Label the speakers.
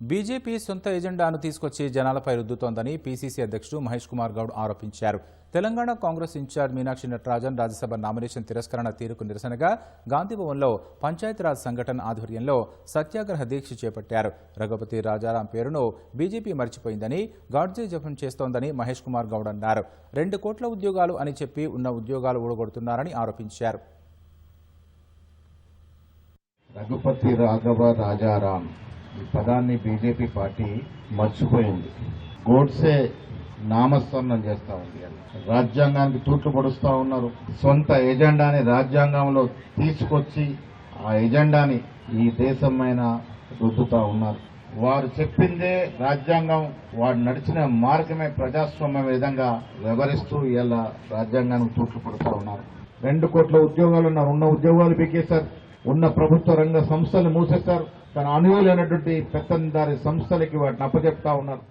Speaker 1: BJP సొంత ఎజెండాను తీసుకొచ్చి జనాలపై రుద్దుతోందని పీసీసీ అధ్యక్షుడు మహేష్ కుమార్ గౌడ్ ఆరోపించారు. తెలంగాణ కాంగ్రెస్ ఇన్ఛార్జ్ మీనాక్షి నటరాజన్ రాజ్యసభ నామినేషన్ తిరస్కరణ తీరుకు నిరసనగా గాంధీభవన్లో పంచాయతీరాజ్ సంఘటన ఆధ్వర్యంలో సత్యాగ్రహ దీక్ష చేపట్టారు. రఘుపతి రాజారాం పేరును బీజేపీ మర్చిపోయిందని, గాడ్జే జపం చేస్తోందని మహేష్ కుమార్ గౌడ్ అన్నారు. 2 కోట్ల ఉద్యోగాలు అని చెప్పి ఉన్న ఉద్యోగాలు ఊడగొడుతున్నారని ఆరోపించారు.
Speaker 2: రఘుపతి రాజారాం ఈ పదాన్ని బీజేపీ పార్టీ మర్చిపోయింది. గోడ్సే నామస్మరణం చేస్తా ఉంది. రాజ్యాంగానికి తూట్లు పొడుస్తూ ఉన్నారు. సొంత ఎజెండాని రాజ్యాంగంలో తీసుకొచ్చి ఆ ఎజెండాని ఈ దేశమైన రుద్దుతా ఉన్నారు. వారు చెప్పిందే రాజ్యాంగం, వారు నడిచిన మార్గమే ప్రజాస్వామ్య విధంగా వ్యవహరిస్తూ ఇలా రాజ్యాంగానికి తూట్లు పడుతూ ఉన్నారు. 2 కోట్ల ఉద్యోగాలు ఉన్నారు. ఉన్న ఉద్యోగాలు పీకేశారు. ఉన్న ప్రభుత్వ రంగ సంస్థలు మూసేస్తారు. తన అనువులైనటువంటి పెత్తందారి సంస్థలకి వాటిని అప్పచెప్తా ఉన్నారు.